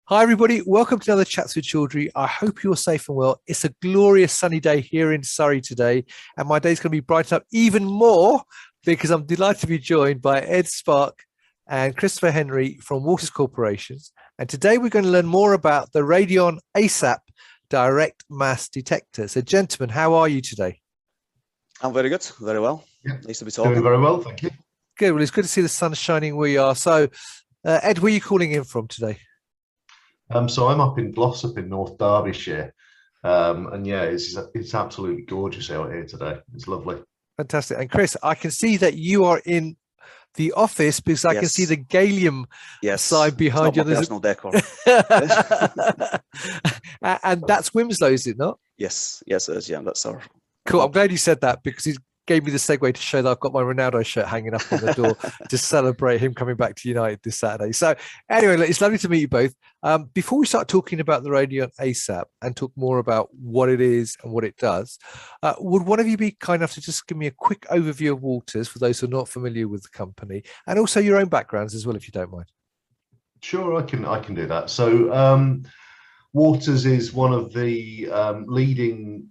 Hi, everybody. Welcome to another Chats with Chaudhry. I hope you're safe and well. It's a glorious sunny day here in Surrey today, and my day's going to be brightened up even more because I'm delighted to be joined by Ed Spark and Christopher Henry from Waters Corporations. And today we're going to learn more about the RADIAN ASAP direct mass detector. So, gentlemen, how are you today? I'm very good, very well. Yeah. Nice to be talking. Doing very well, thank you. Good. Well, it's good to see the sun shining where you are. So, Ed, where are you calling in from today? So I'm up in Glossop in North Derbyshire, and yeah, it's absolutely gorgeous out here today. It's lovely. Fantastic. And Chris, I can see that you are in the office because I can see the Gallium side behind you. There's personal decor. And that's Winslow, is it not? Yes, it is. Yeah, that's our. Cool. I'm glad you said that because he gave me the segue to show that I've got my Ronaldo shirt hanging up on the door to celebrate him coming back to United this Saturday. So anyway, it's lovely to meet you both. Before we start talking about the RADIAN ASAP and talk more about what it is and what it does, would one of you be kind enough to just give me a quick overview of Waters for those who are not familiar with the company, and also your own backgrounds as well, if you don't mind? Sure, I can do that. So Waters is one of the leading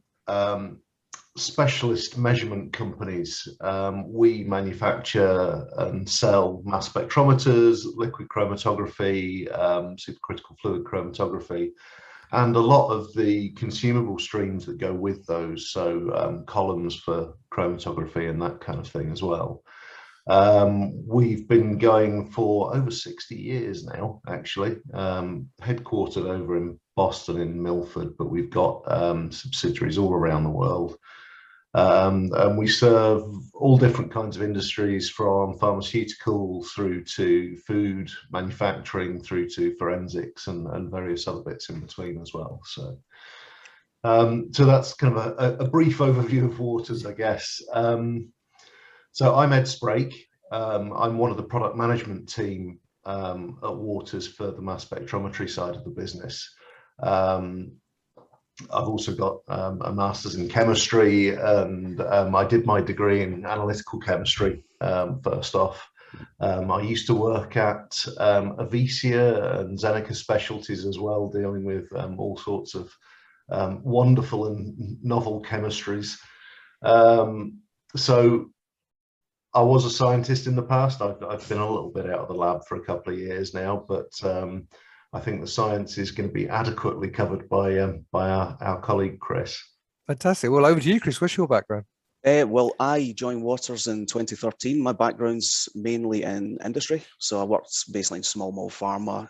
specialist measurement companies. We manufacture and sell mass spectrometers, liquid chromatography, supercritical fluid chromatography, and a lot of the consumable streams that go with those. So columns for chromatography and that kind of thing as well. We've been going for over 60 years now, actually, headquartered over in Boston in Milford, but we've got subsidiaries all around the world. And we serve all different kinds of industries, from pharmaceutical through to food manufacturing, through to forensics and various other bits in between as well. So, so that's kind of a brief overview of Waters, I guess. So I'm Ed Sprake. I'm one of the product management team at Waters for the mass spectrometry side of the business. I've also got a master's in chemistry, and I did my degree in analytical chemistry first off. I used to work at Avicii and Zeneca Specialties as well, dealing with all sorts of wonderful and novel chemistries. So I was a scientist in the past. I've been a little bit out of the lab for a couple of years now, but I think the science is going to be adequately covered by our colleague Chris. Fantastic. Well, over to you, Chris. What's your background? Well, I joined Waters in 2013. My background's mainly in industry. So I worked basically in small molecule pharma,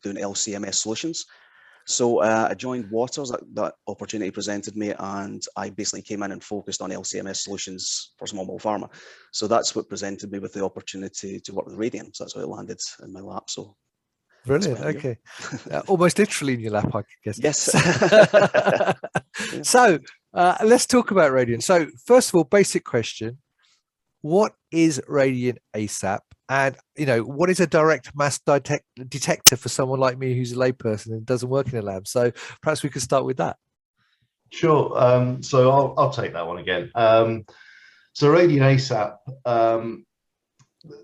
doing LCMS solutions. So I joined Waters, that opportunity presented me, and I basically came in and focused on LCMS solutions for small molecule pharma. So that's what presented me with the opportunity to work with RADIAN. So that's how it landed in my lap. So brilliant. Okay. Almost literally in your lap, I guess. Yes. So let's talk about RADIAN. So first of all, basic question. What is RADIAN ASAP? And, you know, what is a direct mass detector for someone like me who's a layperson and doesn't work in a lab? So perhaps we could start with that. Sure. So I'll take that one again. So RADIAN ASAP,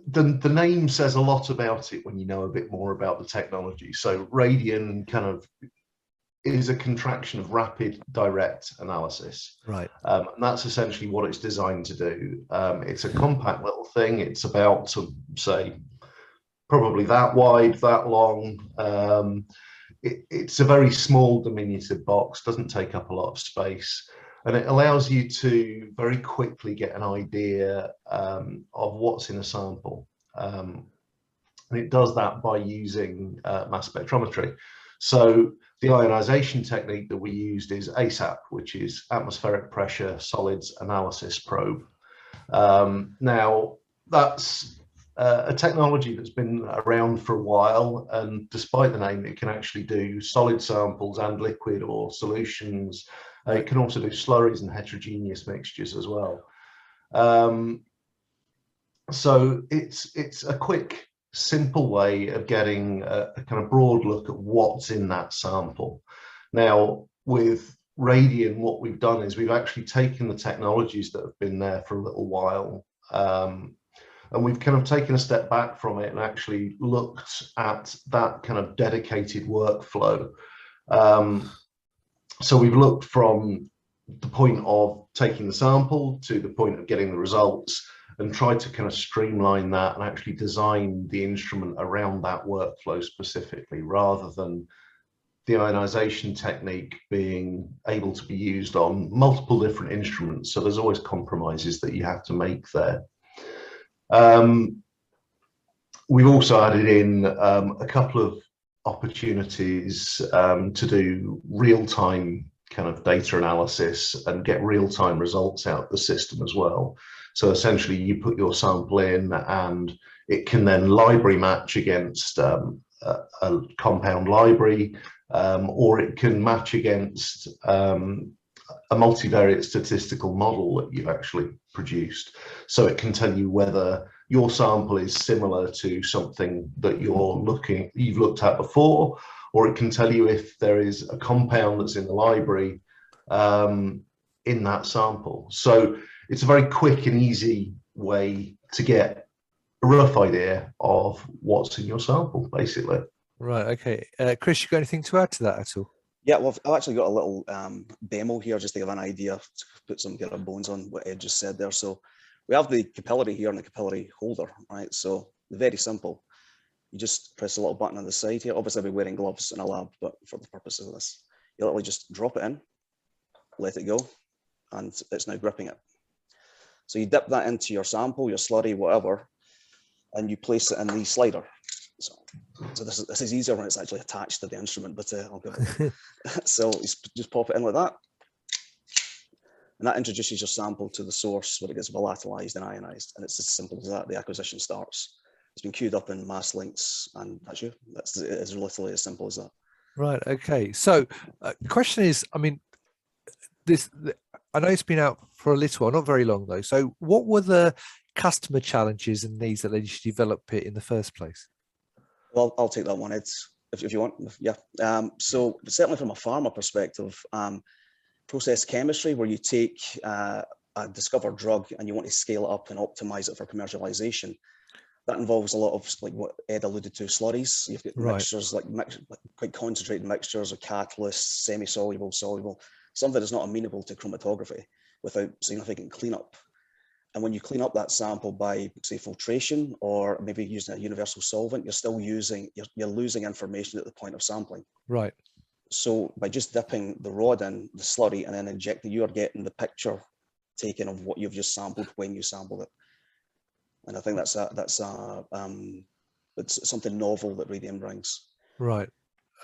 the name says a lot about it when you know a bit more about the technology. So RADIAN kind of is a contraction of rapid direct analysis. Right. And that's essentially what it's designed to do. It's a compact little thing. It's about, to say, probably that wide, that long. It's a very small, diminutive box, doesn't take up a lot of space. And it allows you to very quickly get an idea of what's in a sample. And it does that by using mass spectrometry. So the ionization technique that we used is ASAP, which is atmospheric pressure solids analysis probe. Now, that's a technology that's been around for a while, and despite the name, it can actually do solid samples and liquid or solutions. It can also do slurries and heterogeneous mixtures as well. So it's a quick, simple way of getting a kind of broad look at what's in that sample. Now, with RADIAN, what we've done is we've actually taken the technologies that have been there for a little while and And we've kind of taken a step back from it and actually looked at that kind of dedicated workflow. So we've looked from the point of taking the sample to the point of getting the results, and tried to kind of streamline that and actually design the instrument around that workflow specifically, rather than the ionization technique being able to be used on multiple different instruments. So there's always compromises that you have to make there. We've also added in a couple of opportunities to do real-time kind of data analysis and get real-time results out the system as well. So essentially you put your sample in and it can then library match against a compound library, or it can match against a multivariate statistical model that you've actually produced. So it can tell you whether your sample is similar to something that you've looked at before, or it can tell you if there is a compound that's in the library in that sample. So it's a very quick and easy way to get a rough idea of what's in your sample, basically. Right, okay. Chris, you got anything to add to that at all? Yeah, well, I've actually got a little demo here just to give an idea, to put some kind of bones on what Ed just said there. So we have the capillary here and the capillary holder, right? So very simple. You just press a little button on the side here. Obviously, I'll be wearing gloves in a lab, but for the purposes of this, you literally just drop it in, let it go, and it's now gripping it. So you dip that into your sample, your slurry, whatever, and you place it in the slider. So this is easier when it's actually attached to the instrument, but I'll give it. So you just pop it in like that, and that introduces your sample to the source where it gets volatilized and ionized, and it's as simple as that. The acquisition starts. It's been queued up in mass links, and that's you. It's literally as simple as that. Right. Okay. So the question is, I mean, I know it's been out for a little while, not very long though. So what were the customer challenges and needs that led you to develop it in the first place? Well, I'll take that one, Ed, if you want. Yeah. So certainly from a pharma perspective, process chemistry, where you take a discovered drug and you want to scale it up and optimize it for commercialization, that involves a lot of, like what Ed alluded to, slurries. You've got mixtures, like quite concentrated mixtures of catalysts, semi-soluble, soluble, some that is not amenable to chromatography without significant cleanup. And when you clean up that sample by, say, filtration, or maybe using a universal solvent, you're losing information at the point of sampling. Right. So by just dipping the rod in the slurry and then injecting, you are getting the picture taken of what you've just sampled when you sampled it. And I think that's something novel that Radian brings. Right.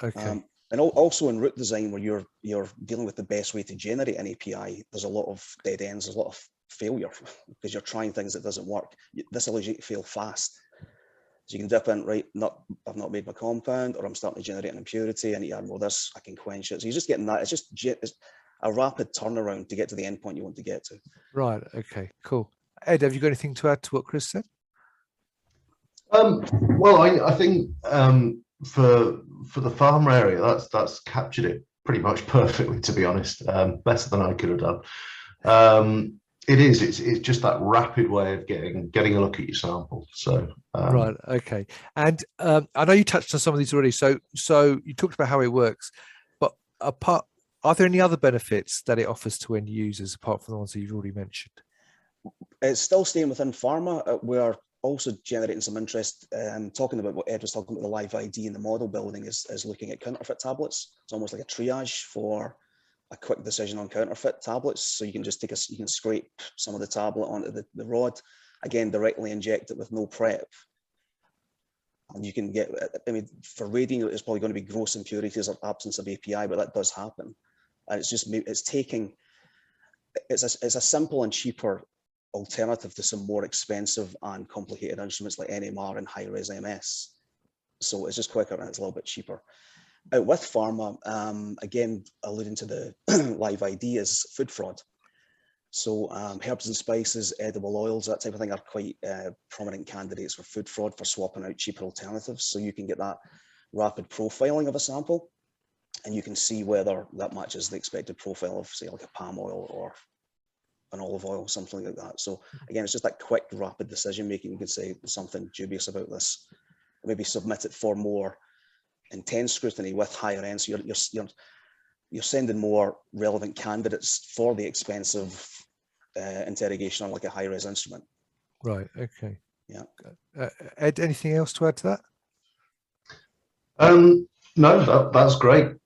Okay. And also in route design, where you're dealing with the best way to generate an API, there's a lot of dead ends, there's a lot of failure because you're trying things that doesn't work. This allows you to fail fast. So you can dip in, right, I've not made my compound, or I'm starting to generate an impurity, I need to add more of this, I can quench it. So you're just getting that. It's a rapid turnaround to get to the endpoint you want to get to. Right. Okay, cool. Ed, have you got anything to add to what Chris said? Well, I think for the farmer area, that's captured it pretty much perfectly, to be honest. Better than I could have done. It's just that rapid way of getting a look at your sample. So right, okay. And I know you touched on some of these already. So you talked about how it works, but are there any other benefits that it offers to end users apart from the ones that you've already mentioned? It's still staying within pharma. We're also generating some interest, talking about what Ed was talking about, the LIVEID and the model building is looking at counterfeit tablets. It's almost like a triage for a quick decision on counterfeit tablets. So you can just you can scrape some of the tablet onto the rod, again, directly inject it with no prep. And you can get, I mean, for Radian, it's probably going to be gross impurities or absence of API, but that does happen. And it's a simple and cheaper alternative to some more expensive and complicated instruments like NMR and high-res MS. So it's just quicker and it's a little bit cheaper. Out with pharma, again, alluding to the LIVEID, is food fraud. So herbs and spices, edible oils, that type of thing are quite prominent candidates for food fraud, for swapping out cheaper alternatives. So you can get that rapid profiling of a sample, and you can see whether that matches the expected profile of, say, like a palm oil or an olive oil, something like that. So again, it's just that quick, rapid decision making. You could say there's something dubious about this, maybe submit it for more intense scrutiny with higher end. So you're sending more relevant candidates for the expense of interrogation on like a high-res instrument. Right. Okay. Yeah. Ed, anything else to add to that? No, that's great.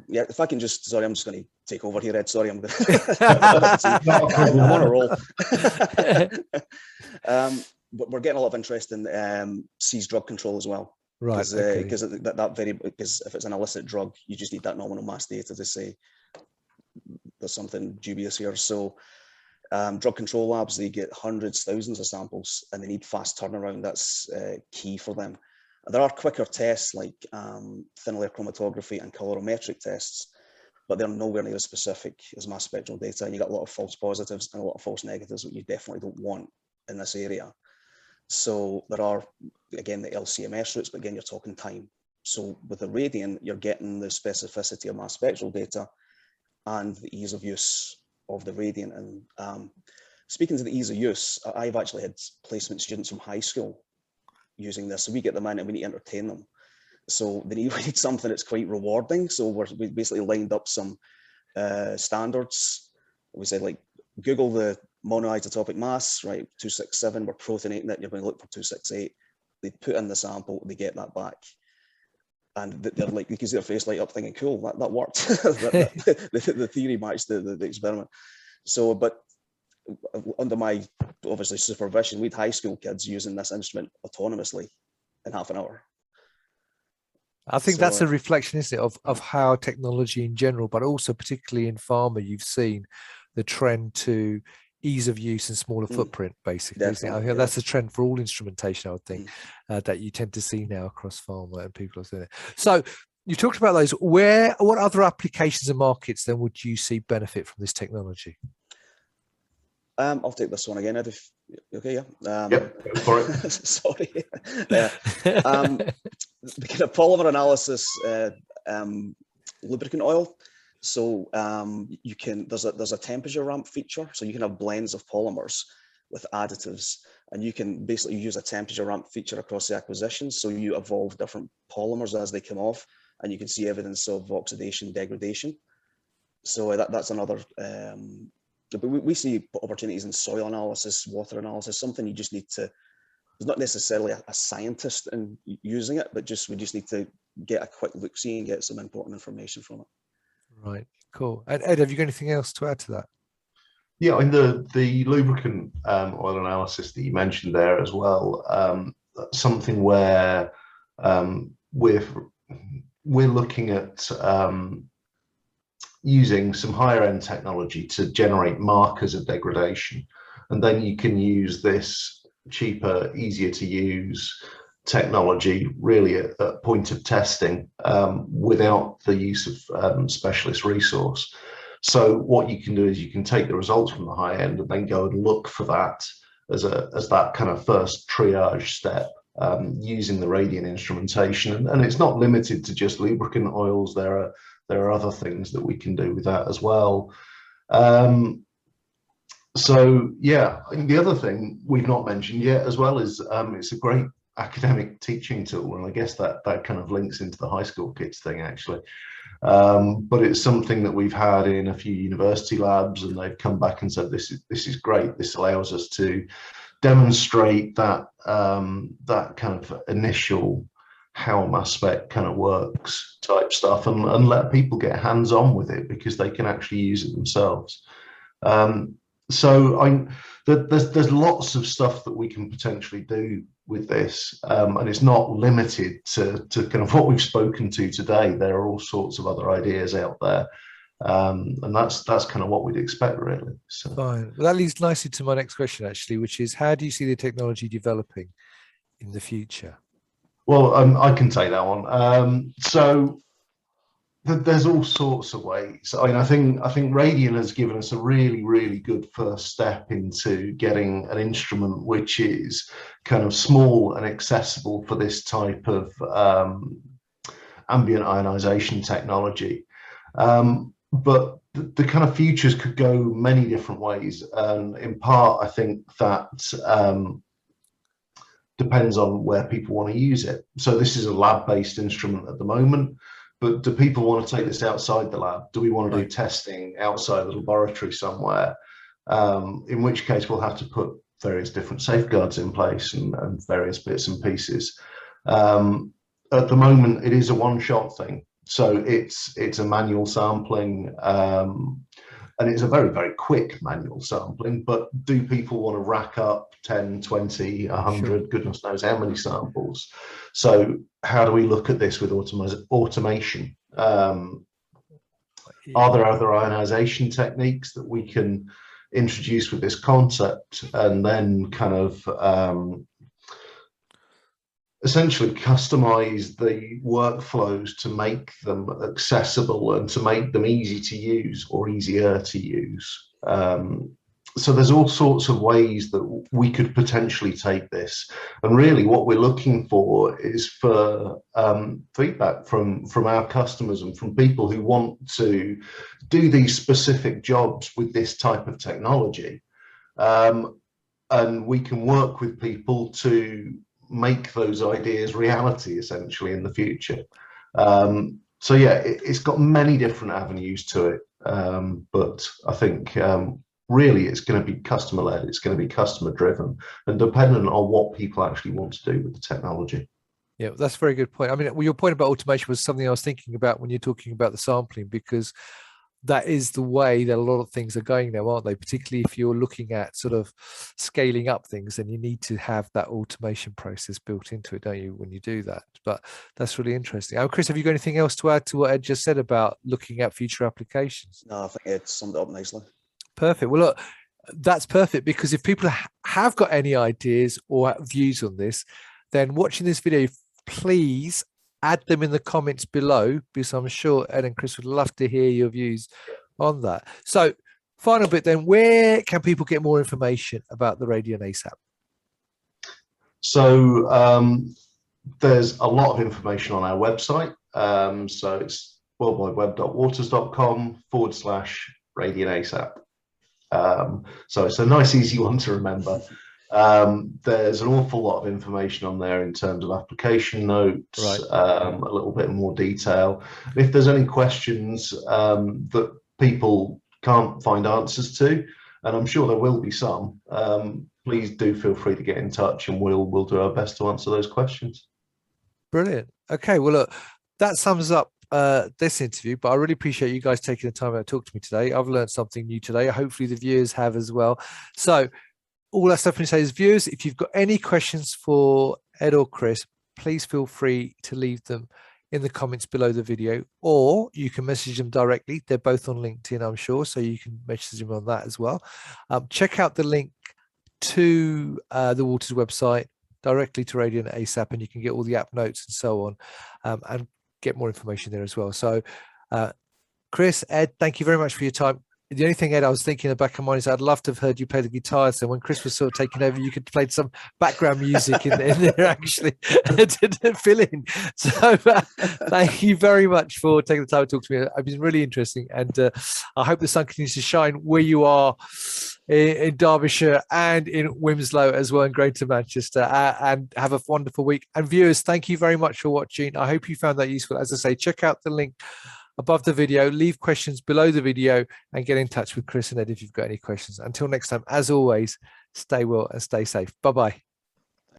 Yeah, if I can just, sorry, I'm just going to take over here, Ed. Sorry, I'm going to, I'm on a roll. But we're getting a lot of interest in seized drug control as well. Right. Because because if it's an illicit drug, you just need that nominal mass data to say there's something dubious here. So drug control labs, they get hundreds, thousands of samples, and they need fast turnaround. That's key for them. There are quicker tests like thin layer chromatography and colorimetric tests, but they're nowhere near as specific as mass spectral data. And you got a lot of false positives and a lot of false negatives, which you definitely don't want in this area. So there are, again, the LCMS routes, but again, you're talking time. So with the Radian, you're getting the specificity of mass spectral data and the ease of use of the Radian. And speaking to the ease of use, I've actually had placement students from high school using this. So we get them in and we need to entertain them. So we need something that's quite rewarding. So we basically lined up some standards. We said, like, Google the monoisotopic mass, right? 267, we're protonating it, you're going to look for 268. They put in the sample, they get that back. And they're like, you can see their face light up thinking, cool, that worked. the theory matched the experiment. So, but under my, obviously, supervision, we had high school kids using this instrument autonomously in half an hour. I think that's a reflection, isn't it, of how technology in general, but also particularly in pharma, you've seen the trend to ease of use and smaller footprint, basically. I think that's a trend for all instrumentation, I would think, that you tend to see now across pharma, and people are doing it. So you talked about those. What other applications and markets then would you see benefit from this technology? I'll take this one again, Ed, if okay, yeah. Yep, go for it. Sorry. The kind of polymer analysis, lubricant oil. So you can, there's a temperature ramp feature. So you can have blends of polymers with additives, and you can basically use a temperature ramp feature across the acquisition. So you evolve different polymers as they come off, and you can see evidence of oxidation, degradation. So that's another, but we see opportunities in soil analysis, water analysis, something you just need to, there's not necessarily a scientist in using it, but we just need to get a quick look-see and get some important information from it. Right, cool. And Ed, have you got anything else to add to that? Yeah, in the lubricant oil analysis that you mentioned there as well, something where we're looking at using some higher end technology to generate markers of degradation, and then you can use this cheaper, easier to use technology really at point of testing without the use of specialist resource. So what you can do is you can take the results from the high end and then go and look for that as that kind of first triage step using the Radian instrumentation. And it's not limited to just lubricant oils. There are other things that we can do with that as well. So yeah, the other thing we've not mentioned yet as well is it's a great academic teaching tool, and I guess that kind of links into the high school kids thing actually. But it's something that we've had in a few university labs, and they've come back and said this is great. This allows us to demonstrate that that kind of initial how a mass spec kind of works type stuff, and let people get hands-on with it because they can actually use it themselves. So there's lots of stuff that we can potentially do with this, and it's not limited to kind of what we've spoken to today. There are all sorts of other ideas out there, and that's kind of what we'd expect, really. So. Fine. Well, that leads nicely to my next question, actually, which is, how do you see the technology developing in the future? Well, I can take that one. So there's all sorts of ways. I mean, I think Radian has given us a really, really good first step into getting an instrument which is kind of small and accessible for this type of ambient ionization technology. but the kind of futures could go many different ways. And in part, I think that depends on where people want to use it. So this is a lab-based instrument at the moment, but do people want to take this outside the lab? Do we want to do testing outside the laboratory somewhere? In which case we'll have to put various different safeguards in place and various bits and pieces. At the moment, it is a one-shot thing. So it's a manual sampling, and it's a very, very quick manual sampling, but do people want to rack up 10, 20, 100, sure, goodness knows how many samples? So how do we look at this with automation? Are there other ionization techniques that we can introduce with this concept and then kind of essentially customize the workflows to make them accessible and to make them easy to use or easier to use? So there's all sorts of ways that we could potentially take this, and really what we're looking for is for feedback from our customers and from people who want to do these specific jobs with this type of technology, and we can work with people to make those ideas reality essentially in the future. So yeah, it's got many different avenues to it, but I think really it's going to be customer led, it's going to be customer driven and dependent on what people actually want to do with the technology. Yeah, that's a very good point. I mean, your point about automation was something I was thinking about when you're talking about the sampling, because that is the way that a lot of things are going now, aren't they? Particularly if you're looking at sort of scaling up things, then you need to have that automation process built into it, don't you, when you do that? But that's really interesting. Chris, have you got anything else to add to what Ed just said about looking at future applications? No, I think Ed summed it up nicely. Perfect. Well, look, that's perfect, because if people have got any ideas or views on this, then watching this video, please add them in the comments below, because I'm sure Ed and Chris would love to hear your views on that. So final bit then, where can people get more information about the RADIAN ASAP? So there's a lot of information on our website. So it's worldwideweb.waters.com/RADIANASAP. So it's a nice, easy one to remember. There's an awful lot of information on there in terms of application notes, a little bit more detail. If there's any questions that people can't find answers to, and I'm sure there will be some, please do feel free to get in touch and we'll do our best to answer those questions. Brilliant. Okay, well, look, that sums up this interview, but I really appreciate you guys taking the time out to talk to me today. I've learned something new today. Hopefully the viewers have as well. So all that stuff we say is, viewers, if you've got any questions for Ed or Chris, please feel free to leave them in the comments below the video, or you can message them directly. They're both on LinkedIn, I'm sure, so you can message them on that as well. Check out the link to the Waters website directly to RADIAN ASAP, and you can get all the app notes and so on, and get more information there as well. So Chris, Ed, thank you very much for your time. The only thing, Ed, I was thinking in the back of mine is I'd love to have heard you play the guitar. So when Chris was sort of taking over, you could play some background music in there actually to fill in. So thank you very much for taking the time to talk to me. It's been really interesting. And I hope the sun continues to shine where you are in Derbyshire and in Wimslow as well, in Greater Manchester, and have a wonderful week. And viewers, thank you very much for watching. I hope you found that useful. As I say, check out the link above the video, leave questions below the video, and get in touch with Chris and Ed if you've got any questions. Until next time, as always, stay well and stay safe. Bye-bye.